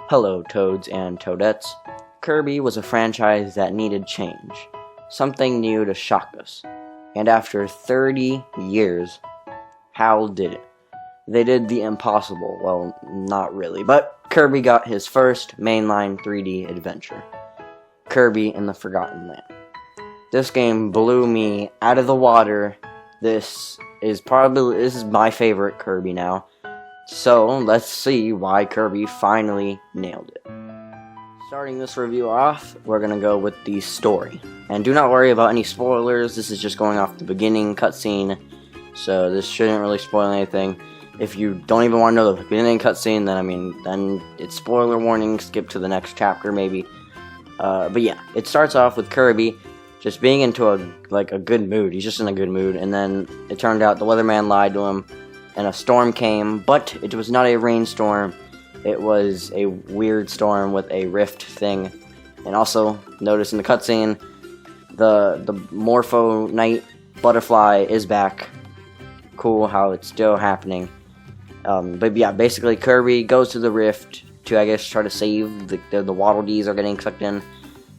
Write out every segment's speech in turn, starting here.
Hello, Toads and Toadettes. Kirby was a franchise that needed change, something new to shock us. And after 30 years, HAL did it. They did the impossible. Well, not really, but Kirby got his first mainline 3D adventure. Kirby in the Forgotten Land. This game blew me out of the water. This is my favorite Kirby now. So, let's see why Kirby finally nailed it. Starting this review off, we're going to go with the story. And do not worry about any spoilers, this is just going off the beginning cutscene, so this shouldn't really spoil anything. If you don't even want to know the beginning cutscene, then it's spoiler warning, skip to the next chapter maybe. But yeah, it starts off with Kirby just being into a good mood. He's just in a good mood, and then it turned out the weatherman lied to him, and a storm came, but it was not a rainstorm. It was a weird storm with a rift thing. And also, notice in the cutscene, the Morpho Knight butterfly is back. Cool how it's still happening. But yeah, basically Kirby goes to the rift to, I guess, try to save the Waddle Dees are getting sucked in.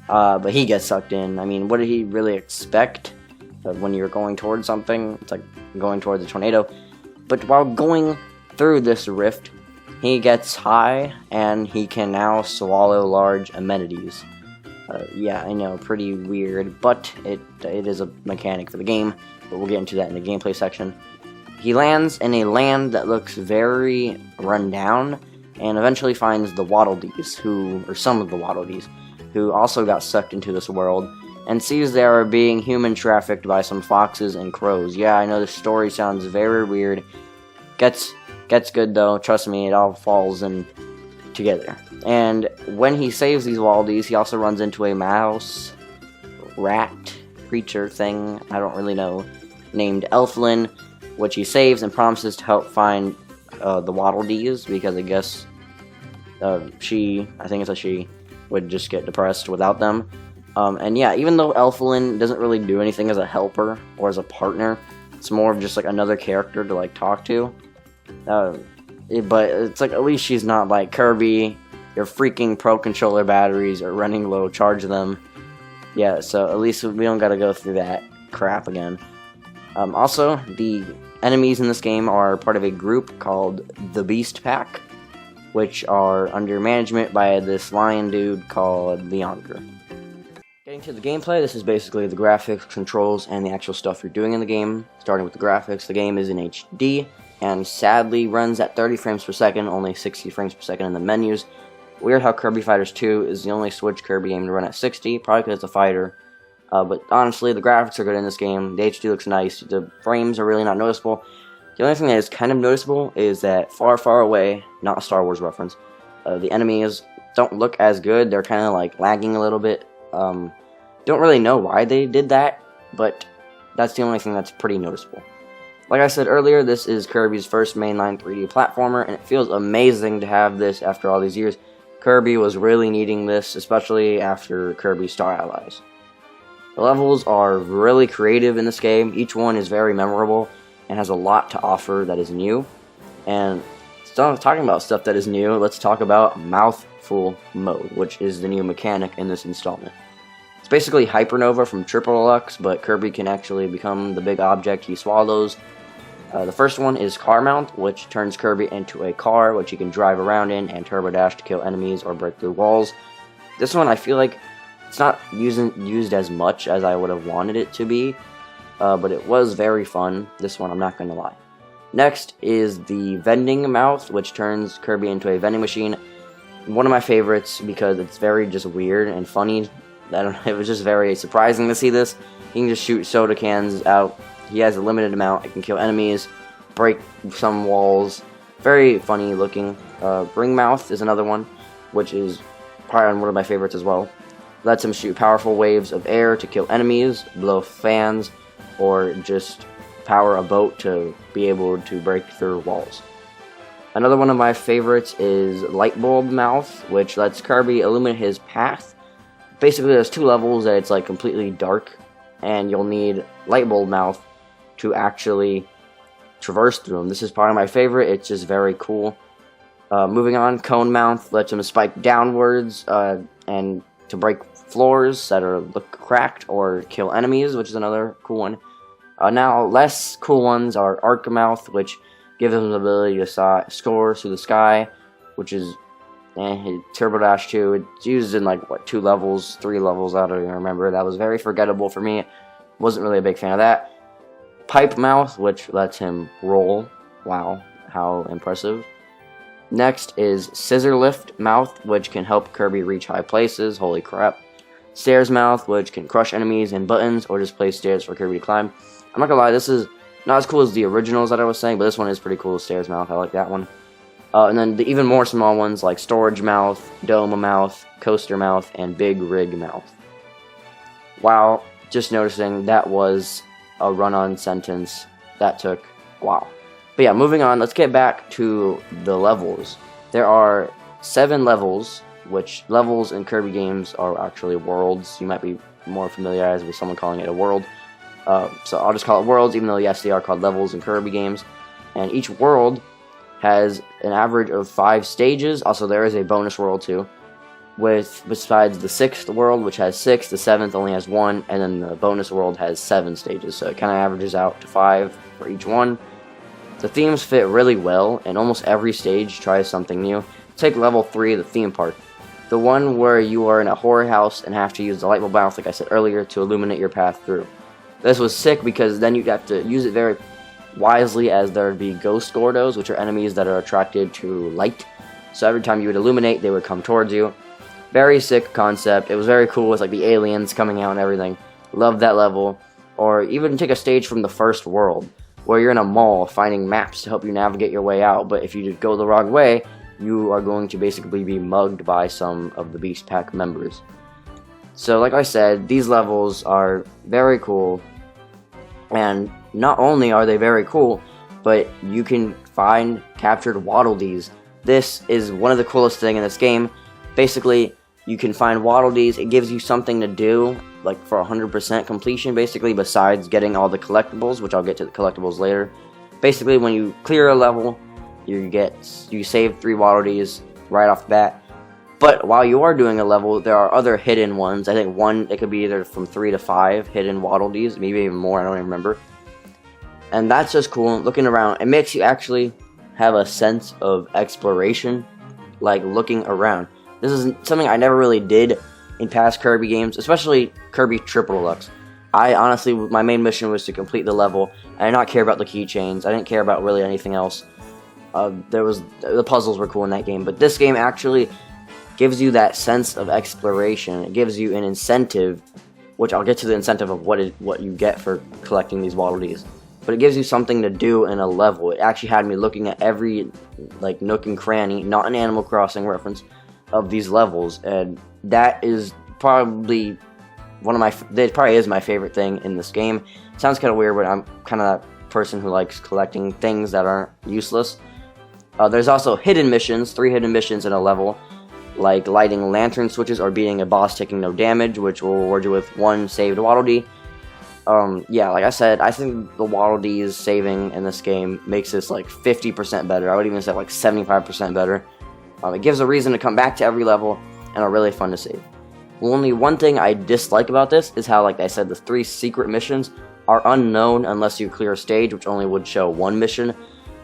But he gets sucked in. I mean, what did he really expect when you're going towards something? It's like going towards a tornado. But while going through this rift, he gets high, and he can now swallow large amenities. Yeah, I know, pretty weird, but it is a mechanic for the game, but we'll get into that in the gameplay section. He lands in a land that looks very run down, and eventually finds the Waddle Dees, or some of the Waddle Dees, who also got sucked into this world, and sees they are being human trafficked by some foxes and crows. Yeah, I know this story sounds very weird. Gets good though, trust me, it all falls in together. And when he saves these Waddle Dees, he also runs into a mouse, rat, creature thing, I don't really know, named Elflin, which he saves and promises to help find the Waddle Dees, because I guess she would just get depressed without them. And yeah, even though Elflin doesn't really do anything as a helper or as a partner, it's more of just like another character to like talk to. But it's like, at least she's not like, Kirby, your freaking Pro Controller batteries are running low, charge them. Yeah, so at least we don't gotta go through that crap again. Also, the enemies in this game are part of a group called the Beast Pack, which are under management by this lion dude called Leonger. Getting to the gameplay, this is basically the graphics, controls, and the actual stuff you're doing in the game. Starting with the graphics, the game is in HD, and sadly runs at 30 frames per second, only 60 frames per second in the menus. Weird how Kirby Fighters 2 is the only Switch Kirby game to run at 60, probably because it's a fighter. But honestly, the graphics are good in this game, the HD looks nice, the frames are really not noticeable. The only thing that is kind of noticeable is that far, far away, not a Star Wars reference, the enemies don't look as good, they're kind of like lagging a little bit. Don't really know why they did that, but that's the only thing that's pretty noticeable. Like I said earlier, this is Kirby's first mainline 3D platformer, and it feels amazing to have this after all these years. Kirby was really needing this, especially after Kirby Star Allies. The levels are really creative in this game, each one is very memorable, and has a lot to offer that is new. And talking about stuff that is new, let's talk about Mouthful mode, which is the new mechanic in this installment. It's basically Hypernova from Triple Deluxe, but Kirby can actually become the big object he swallows. The first one is Car Mount, which turns Kirby into a car, which he can drive around in and turbo dash to kill enemies or break through walls. This one, I feel like it's not used as much as I would have wanted it to be, but it was very fun. This one, I'm not going to lie. Next is the Vending Mouth, which turns Kirby into a vending machine. One of my favorites because it's very just weird and funny. It was just very surprising to see this. He can just shoot soda cans out. He has a limited amount. It can kill enemies, break some walls. Very funny looking. Ring Mouth is another one, which is probably one of my favorites as well. Lets him shoot powerful waves of air to kill enemies, blow fans, or just power a boat to be able to break through walls. Another one of my favorites is Light Bulb Mouth, which lets Kirby illuminate his path. Basically, there's two levels that it's like completely dark, and you'll need Light Bulb Mouth to actually traverse through them. This is probably my favorite. It's just very cool. Moving on, Cone Mouth lets him spike downwards and to break floors that look cracked or kill enemies, which is another cool one. Now, less cool ones are Arc Mouth, which gives him the ability to soar through the sky, which is Turbo Dash 2. It's used in like, what, 2 levels, 3 levels, I don't even remember. That was very forgettable for me. Wasn't really a big fan of that. Pipe Mouth, which lets him roll. Wow, how impressive. Next is Scissor Lift Mouth, which can help Kirby reach high places. Holy crap. Stairs Mouth, which can crush enemies and buttons or just place stairs for Kirby to climb. I'm not gonna lie, this is not as cool as the originals that I was saying, but this one is pretty cool. Stairs Mouth, I like that one. And then the even more small ones like Storage Mouth, Dome Mouth, Coaster Mouth, and Big Rig Mouth. Wow, just noticing that was a run-on sentence that took a while. But yeah, moving on, let's get back to the levels. There are 7 levels, which levels in Kirby games are actually worlds. You might be more familiarized with someone calling it a world. So I'll just call it worlds, even though yes, they are called levels in Kirby games. And each world has an average of 5 stages. Also, there is a bonus world too, besides the 6th world, which has 6, the 7th only has 1, and then the bonus world has 7 stages. So it kind of averages out to 5 for each one. The themes fit really well, and almost every stage tries something new. Take level 3, the theme park. The one where you are in a horror house and have to use the light bulb mouth, like I said earlier, to illuminate your path through. This was sick because then you'd have to use it very wisely, as there would be Ghost Gordos, which are enemies that are attracted to light. So every time you would illuminate, they would come towards you. Very sick concept. It was very cool with like the aliens coming out and everything. Loved that level. Or even take a stage from the first world, where you're in a mall finding maps to help you navigate your way out, but if you just go the wrong way, you are going to basically be mugged by some of the Beast Pack members. So like I said, these levels are very cool, and not only are they very cool, but you can find captured Waddle Dees. This is one of the coolest things in this game. Basically, you can find Waddle Dees. It gives you something to do, like for 100% completion, basically, besides getting all the collectibles, which I'll get to the collectibles later. Basically, when you clear a level, you save 3 Waddle Dees right off the bat. But while you are doing a level, there are other hidden ones. I think it could be either from 3 to 5 hidden Waddle Dees, maybe even more, I don't even remember. And that's just cool. Looking around, it makes you actually have a sense of exploration, like looking around. This is something I never really did in past Kirby games, especially Kirby Triple Deluxe. Honestly, my main mission was to complete the level. I did not care about the keychains. I didn't care about really anything else. The puzzles were cool in that game, but this game actually gives you that sense of exploration. It gives you an incentive, which I'll get to the incentive of what you get for collecting these Waddle Dees. But it gives you something to do in a level. It actually had me looking at every like nook and cranny, not an Animal Crossing reference, of these levels, and that is probably it probably is my favorite thing in this game. It sounds kind of weird, but I'm kind of that person who likes collecting things that aren't useless. There's also hidden missions, 3 hidden missions in a level, like lighting lantern switches or beating a boss taking no damage, which will reward you with 1 saved Waddle Dee. Yeah, like I said, I think the Waddle Dees saving in this game makes this like 50% better. I would even say like 75% better. It gives a reason to come back to every level, and are really fun to save. Only one thing I dislike about this is how, like I said, the 3 secret missions are unknown unless you clear a stage, which only would show 1 mission.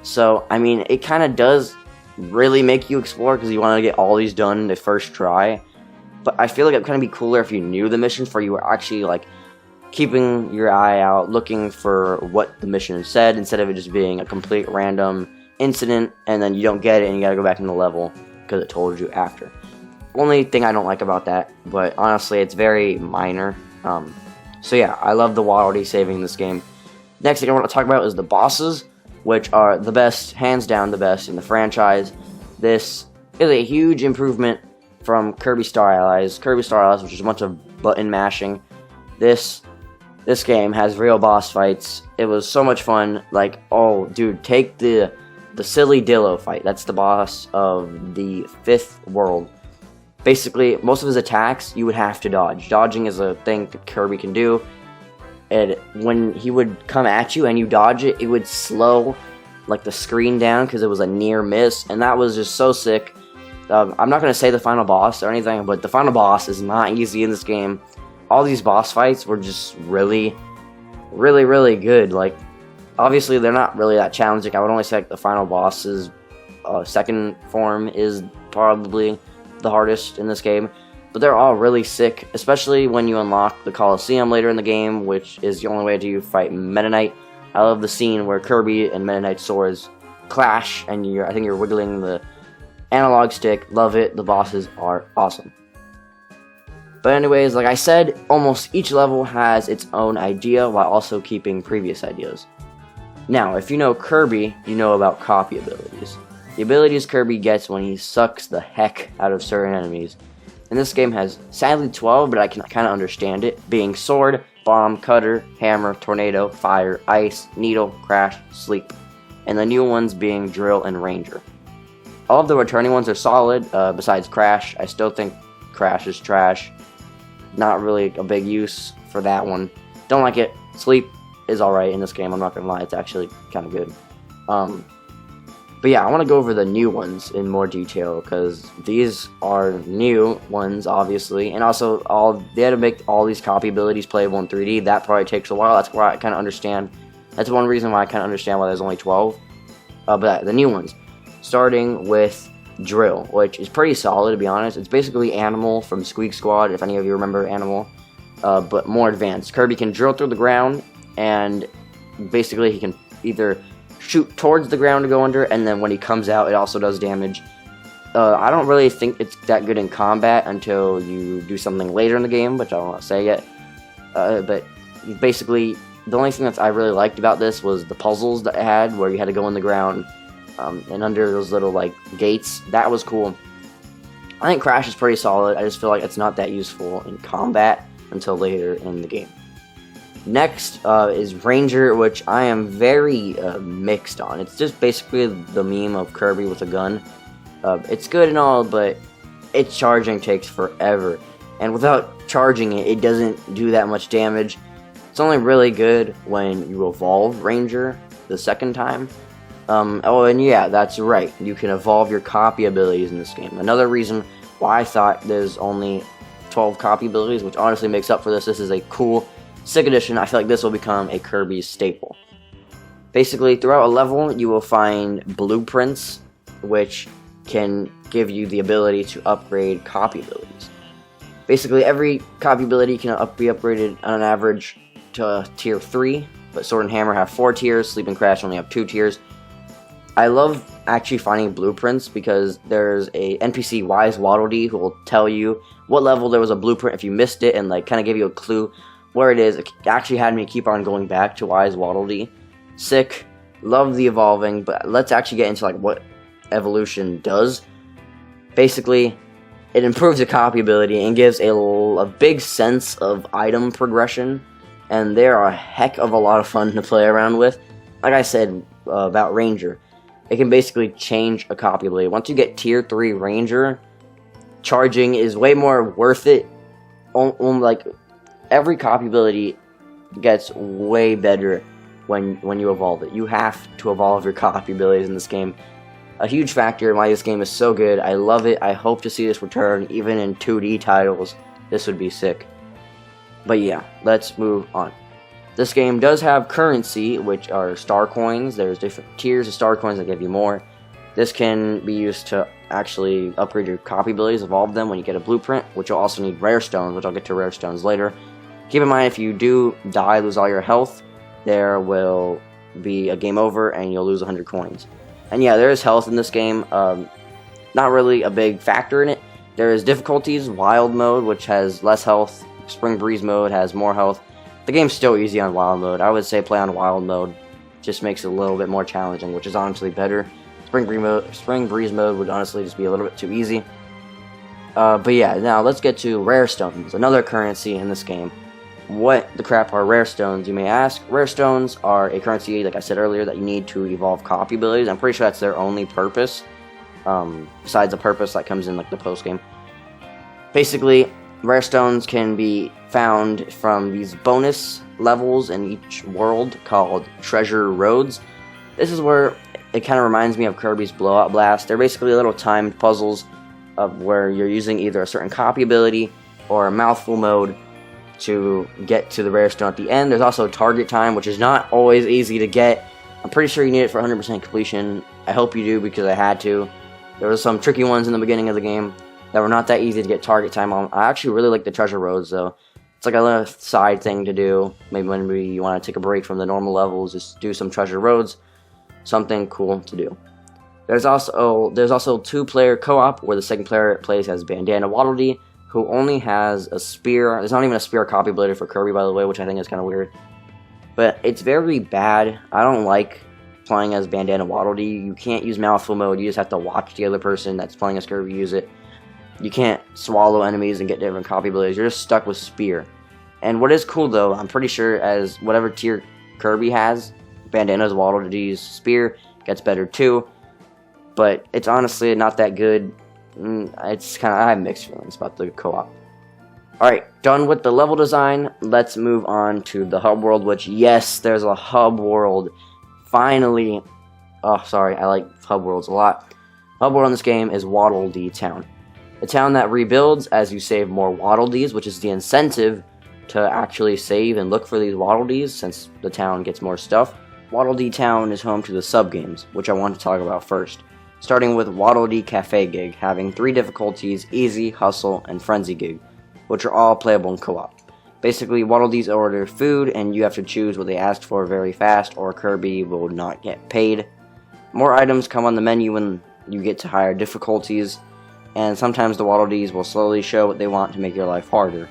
So, I mean, it kind of does really make you explore, because you want to get all these done the first try. But I feel like it would kind of be cooler if you knew the missions, for you were actually, like, keeping your eye out, looking for what the mission said, instead of it just being a complete random incident, and then you don't get it, and you gotta go back in the level, because it told you after. Only thing I don't like about that, but honestly, it's very minor. So yeah, I love the Waddle Dee saving in this game. Next thing I want to talk about is the bosses, which are the best, hands down the best in the franchise. This is a huge improvement from Kirby Star Allies. Kirby Star Allies, which is a bunch of button mashing. This game has real boss fights. It was so much fun. Like, oh, dude, take the Silly Dillo fight. That's the boss of the 5th world. Basically, most of his attacks, you would have to dodge. Dodging is a thing that Kirby can do. And when he would come at you and you dodge it, it would slow like the screen down because it was a near miss, and that was just so sick. I'm not going to say the final boss or anything, but the final boss is not easy in this game. All these boss fights were just really, really, really good. Like, obviously, they're not really that challenging. I would only say like the final boss's second form is probably the hardest in this game. But they're all really sick, especially when you unlock the Coliseum later in the game, which is the only way to fight Meta Knight. I love the scene where Kirby and Meta Knight's swords clash, and I think you're wiggling the analog stick. Love it. The bosses are awesome. But anyways, like I said, almost each level has its own idea while also keeping previous ideas. Now, if you know Kirby, you know about copy abilities. The abilities Kirby gets when he sucks the heck out of certain enemies. And this game has sadly 12, but I can kind of understand it, being Sword, Bomb, Cutter, Hammer, Tornado, Fire, Ice, Needle, Crash, Sleep. And the new ones being Drill and Ranger. All of the returning ones are solid, besides Crash. I still think Crash is trash. Not really a big use for that one. Don't like it. Sleep is alright in this game, I'm not gonna lie, it's actually kind of good. But yeah, I want to go over the new ones in more detail, because these are new ones, obviously, and also they had to make all these copy abilities playable in 3D. That probably takes a while. That's why I kind of understand. That's one reason why I kind of understand why there's only 12. But the new ones, starting with Drill, which is pretty solid, to be honest. It's basically Animal from Squeak Squad, if any of you remember Animal, but more advanced. Kirby can drill through the ground, and basically he can either shoot towards the ground to go under, and then when he comes out, it also does damage. I don't really think it's that good in combat until you do something later in the game, which I don't want to say yet. But basically, the only thing that I really liked about this was the puzzles that it had, where you had to go in the ground and under those little like gates. That was cool. I think Crash is pretty solid. I just feel like it's not that useful in combat until later in the game. Next is Ranger, which I am very mixed on. It's just basically the meme of Kirby with a gun. It's good and all, but its charging takes forever. And without charging it, it doesn't do that much damage. It's only really good when you evolve Ranger the second time. Oh, and yeah, that's right. You can evolve your copy abilities in this game. Another reason why I thought there's only 12 copy abilities, which honestly makes up for this. This is a cool, sick addition. I feel like this will become a Kirby staple. Basically, throughout a level, you will find blueprints, which can give you the ability to upgrade copy abilities. Basically, every copy ability can be upgraded on an average to tier 3, but Sword and Hammer have 4 tiers, Sleep and Crash only have 2 tiers. I love actually finding blueprints because there's a NPC, Wise Waddle Dee, who will tell you what level there was a blueprint if you missed it, and like kind of give you a clue where it is. It actually had me keep on going back to Wise Waddle Dee. Sick. Love the evolving, but let's actually get into like what evolution does. Basically, it improves the copy ability and gives a big sense of item progression, and they are a heck of a lot of fun to play around with. Like I said about Ranger, it can basically change a copy ability. Once you get tier 3 Ranger, charging is way more worth it. Like every copy ability gets way better when you evolve it. You have to evolve your copy abilities in this game. A huge factor in why this game is so good. I love it. I hope to see this return even in 2D titles. This would be sick. But yeah, let's move on. This game does have currency, which are star coins. There's different tiers of star coins that give you more. This can be used to actually upgrade your copy abilities, evolve them when you get a blueprint, which you'll also need rare stones, which I'll get to rare stones later. Keep in mind, if you do die, lose all your health, there will be a game over and you'll lose 100 coins. And yeah, there is health in this game. Not really a big factor in it. There is difficulties, wild mode, which has less health. Spring Breeze mode has more health. The game's still easy on wild mode. I would say play on wild mode. Just makes it a little bit more challenging, which is honestly better. Spring Breeze mode would honestly just be a little bit too easy. But yeah, now let's get to rare stones, another currency in this game. What the crap are rare stones, you may ask? Rare stones are a currency, like I said earlier, that you need to evolve copy abilities. I'm pretty sure that's their only purpose, besides the purpose that comes in like the post game. Basically, rare stones can be found from these bonus levels in each world called treasure roads. This is where it kind of reminds me of Kirby's Blowout Blast. They're basically little timed puzzles of where you're using either a certain copy ability or a Mouthful mode to get to the rare stone at the end. There's also target time, which is not always easy to get. I'm pretty sure you need it for 100% completion. I hope you do, because I had to. There were some tricky ones in the beginning of the game that were not that easy to get target time on. I actually really like the treasure roads, though. It's like a little side thing to do. Maybe when you want to take a break from the normal levels, just do some treasure roads. Something cool to do. There's also 2-player co-op, where the second player plays as Bandana Waddle Dee, who only has a spear. There's not even a spear copy ability for Kirby, by the way, which I think is kind of weird. But it's very bad. I don't like playing as Bandana Waddle Dee. You can't use Mouthful mode. You just have to watch the other person that's playing as Kirby use it. You can't swallow enemies and get different copy abilities. You're just stuck with spear. And what is cool, though, I'm pretty sure as whatever tier Kirby has, Bandana's Waddle Dee's spear gets better too. But it's honestly not that good. It's kind of, I have mixed feelings about the co-op. Alright, done with the level design. Let's move on to the hub world, which, yes, there's a hub world. Finally. Oh, sorry, I like hub worlds a lot. Hub world in this game is Waddle Dee Town. A town that rebuilds as you save more Waddle Dees, which is the incentive to actually save and look for these Waddle Dees, since the town gets more stuff. Waddle Dee Town is home to the sub-games, which I want to talk about first. Starting with Waddle Dee Cafe Gig, having 3 difficulties: Easy, Hustle, and Frenzy Gig, which are all playable in co-op. Basically, Waddle Dees order food, and you have to choose what they ask for very fast, or Kirby will not get paid. More items come on the menu when you get to higher difficulties, and sometimes the Waddle Dees will slowly show what they want to make your life harder.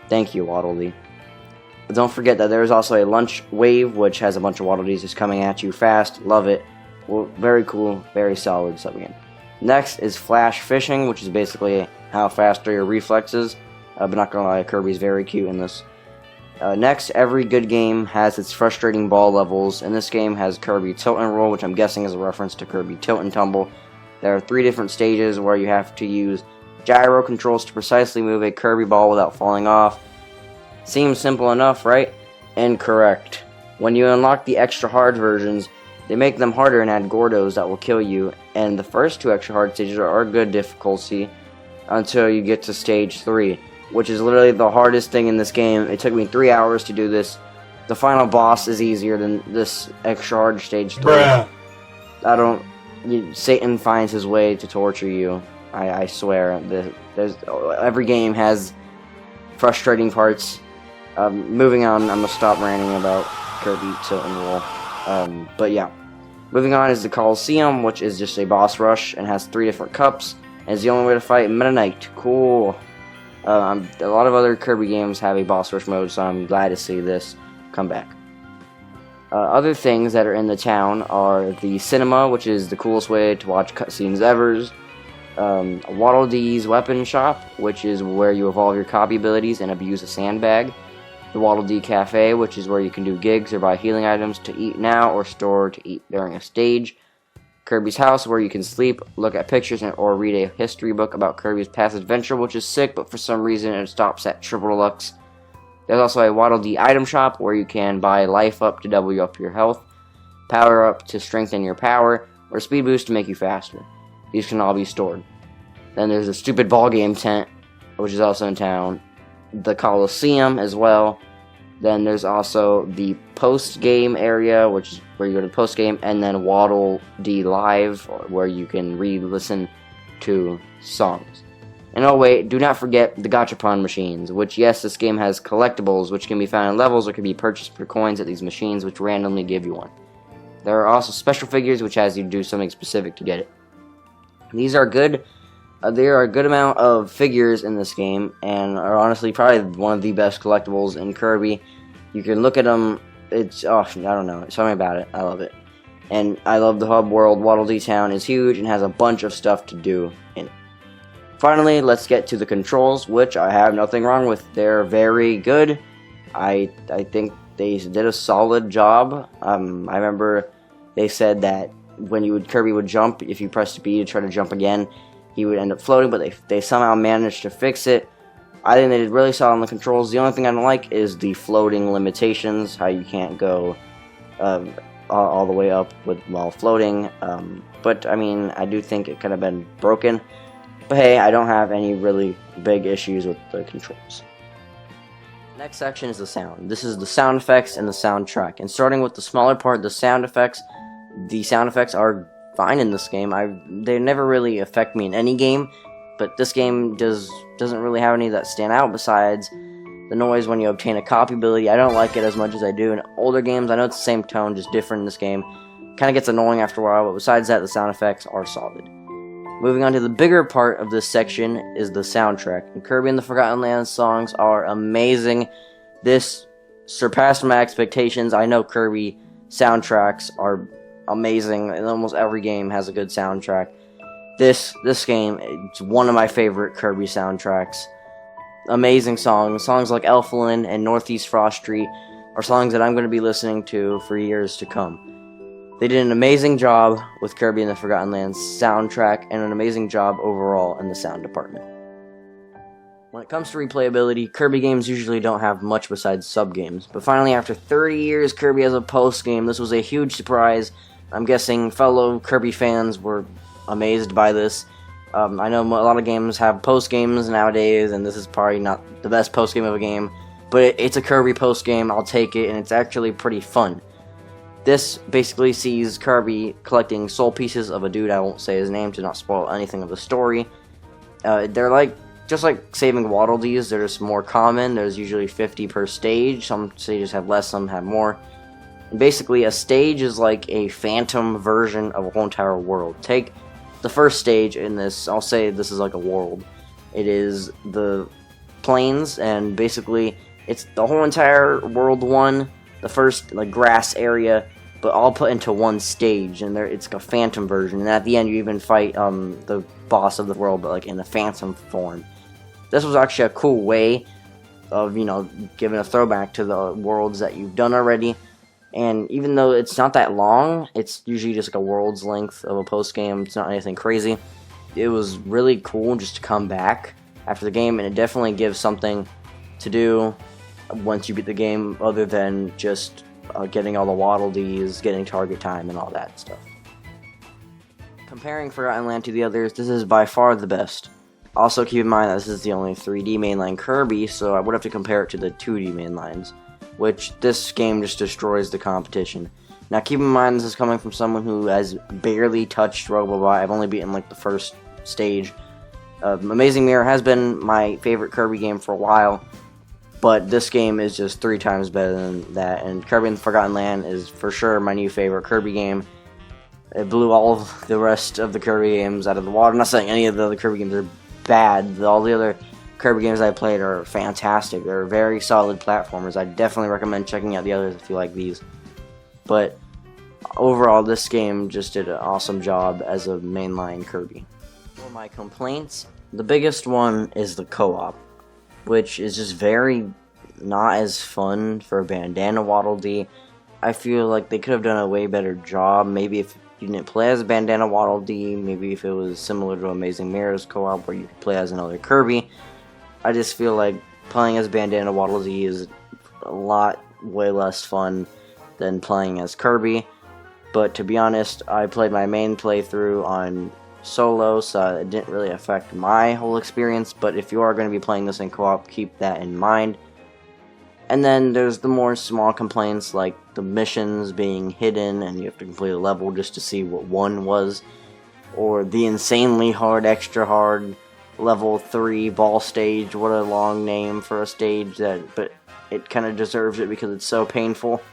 Thank you, Waddle Dee. But don't forget that there is also a lunch wave, which has a bunch of Waddle Dees just coming at you fast. Love it. Well, very cool, very solid sub-game. Next is Flash Fishing, which is basically how fast are your reflexes. But not gonna lie, Kirby's very cute in this. Next, every good game has its frustrating ball levels, and this game has Kirby Tilt and Roll, which I'm guessing is a reference to Kirby Tilt and Tumble. There are 3 different stages where you have to use gyro controls to precisely move a Kirby ball without falling off. Seems simple enough, right? Incorrect. When you unlock the extra hard versions, they make them harder and add Gordos that will kill you, and the first 2 extra hard stages are good difficulty until you get to stage 3, which is literally the hardest thing in this game. It took me 3 hours to do this. The final boss is easier than this extra hard stage 3. Bruh. Satan finds his way to torture you. I swear. Every game has frustrating parts. Moving on, I'm going to stop ranting about Kirby Tilt and Roll. But yeah. Moving on is the Coliseum, which is just a boss rush and has 3 different cups. And is the only way to fight Meta Knight. Cool. A lot of other Kirby games have a boss rush mode, so I'm glad to see this come back. Other things that are in the town are the cinema, which is the coolest way to watch cutscenes ever. Waddle Dee's weapon shop, which is where you evolve your copy abilities and abuse a sandbag. The Waddle Dee Cafe, which is where you can do gigs or buy healing items to eat now or store to eat during a stage. Kirby's house, where you can sleep, look at pictures, or read a history book about Kirby's past adventure, which is sick, but for some reason it stops at triple deluxe. There's also a Waddle Dee item shop, where you can buy life up to double up your health, power up to strengthen your power, or speed boost to make you faster. These can all be stored. Then there's a stupid ball game tent, which is also in town. The Coliseum as well. Then there's also the post-game area, which is where you go to the post-game, and then Waddle Dee Live, where you can re-listen to songs. And oh wait, do not forget the Gachapon machines, which, yes, this game has collectibles, which can be found in levels or can be purchased for coins at these machines, which randomly give you one. There are also special figures, which has you do something specific to get it. These are good. There are a good amount of figures in this game, and are honestly probably one of the best collectibles in Kirby. You can look at them. It's, I don't know, something about it. I love it. And I love the hub world. Waddle Dee Town is huge and has a bunch of stuff to do in it. Finally, let's get to the controls, which I have nothing wrong with. They're very good. I think they did a solid job. I remember they said that when Kirby would jump, if you pressed B to try to jump again, he would end up floating, but they somehow managed to fix it. I think they did really solid on the controls. The only thing I don't like is the floating limitations, how you can't go all the way up while floating. But I mean, I do think it could have been broken. But hey, I don't have any really big issues with the controls. Next section is the sound. This is the sound effects and the soundtrack. And starting with the smaller part, the sound effects are fine in this game. They never really affect me in any game, but this game doesn't really have any that stand out besides the noise when you obtain a copy ability. I don't like it as much as I do in older games. I know it's the same tone, just different in this game. Kind of gets annoying after a while, but besides that, the sound effects are solid. Moving on to the bigger part of this section is the soundtrack. And Kirby and the Forgotten Land songs are amazing. This surpassed my expectations. I know Kirby soundtracks are amazing, and almost every game has a good soundtrack. This game, it's one of my favorite Kirby soundtracks. Amazing songs like Elflin and Northeast Frost Street are songs that I'm going to be listening to for years to come. They did an amazing job with Kirby and the Forgotten Lands soundtrack, and an amazing job overall in the sound department. When it comes to replayability, Kirby games usually don't have much besides sub-games, but finally after 30 years, Kirby has a post-game. This was a huge surprise. I'm guessing fellow Kirby fans were amazed by this. I know a lot of games have post-games nowadays, and this is probably not the best post-game of a game, but it's a Kirby post-game. I'll take it, and it's actually pretty fun. This basically sees Kirby collecting soul pieces of a dude, I won't say his name to not spoil anything of the story. They're just like saving Waddle Dees, they're just more common. There's usually 50 per stage. Some stages have less, some have more. And basically, a stage is like a phantom version of a whole entire world. Take the first stage in this, I'll say this is like a world. It is the plains, and basically, it's the whole entire world one. The first grass area, but all put into one stage, and it's like a phantom version. And at the end, you even fight the boss of the world, but in a phantom form. This was actually a cool way of giving a throwback to the worlds that you've done already. And even though it's not that long, it's usually just like a world's length of a post game. It's not anything crazy. It was really cool just to come back after the game, and it definitely gives something to do once you beat the game, other than just getting all the Waddle Dees, getting target time, and all that stuff. Comparing Forgotten Land to the others, this is by far the best. Also keep in mind that this is the only 3D mainline Kirby, so I would have to compare it to the 2D mainlines, which this game just destroys the competition. Now keep in mind this is coming from someone who has barely touched Robobot. I've only beaten the first stage. Amazing Mirror has been my favorite Kirby game for a while, but this game is just 3 times better than that, and Kirby and the Forgotten Land is for sure my new favorite Kirby game. It blew all of the rest of the Kirby games out of the water. I'm not saying any of the other Kirby games are bad. All the other Kirby games I played are fantastic. They're very solid platformers. I definitely recommend checking out the others if you like these. But overall, this game just did an awesome job as a mainline Kirby. For my complaints, the biggest one is the co-op, which is just very not as fun for Bandana Waddle Dee. I feel like they could have done a way better job. Maybe if you didn't play as Bandana Waddle Dee, maybe if it was similar to Amazing Mirror's co-op where you could play as another Kirby. I just feel like playing as Bandana Waddle Dee is a lot way less fun than playing as Kirby. But to be honest, I played my main playthrough on solo, so it didn't really affect my whole experience. But if you are going to be playing this in co-op, keep that in mind. And then there's the more small complaints, like the missions being hidden and you have to complete a level just to see what one was, or the insanely hard, extra hard level 3 ball stage. What a long name for a stage, but it kind of deserves it because it's so painful.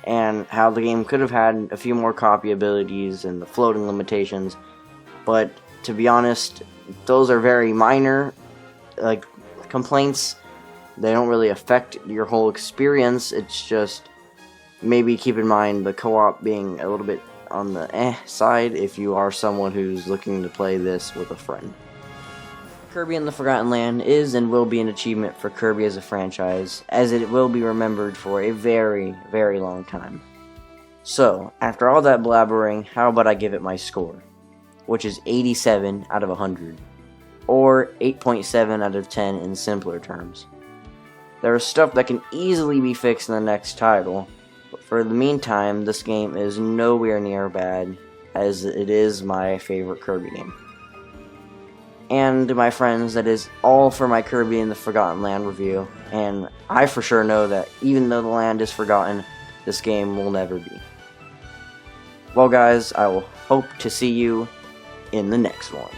And how the game could have had a few more copy abilities and the floating limitations, but to be honest, those are very minor complaints. They don't really affect your whole experience. It's just maybe keep in mind the co-op being a little bit on the side if you are someone who's looking to play this with a friend. Kirby and the Forgotten Land is and will be an achievement for Kirby as a franchise, as it will be remembered for a very, very long time. So, after all that blabbering, how about I give it my score, which is 87 out of 100, or 8.7 out of 10 in simpler terms. There is stuff that can easily be fixed in the next title, but For the meantime, this game is nowhere near bad, as it is my favorite Kirby game. And my friends, that is all for my Kirby in the Forgotten Land review, and I for sure know that even though the land is forgotten, this game will never be. Well guys, I will hope to see you in the next one.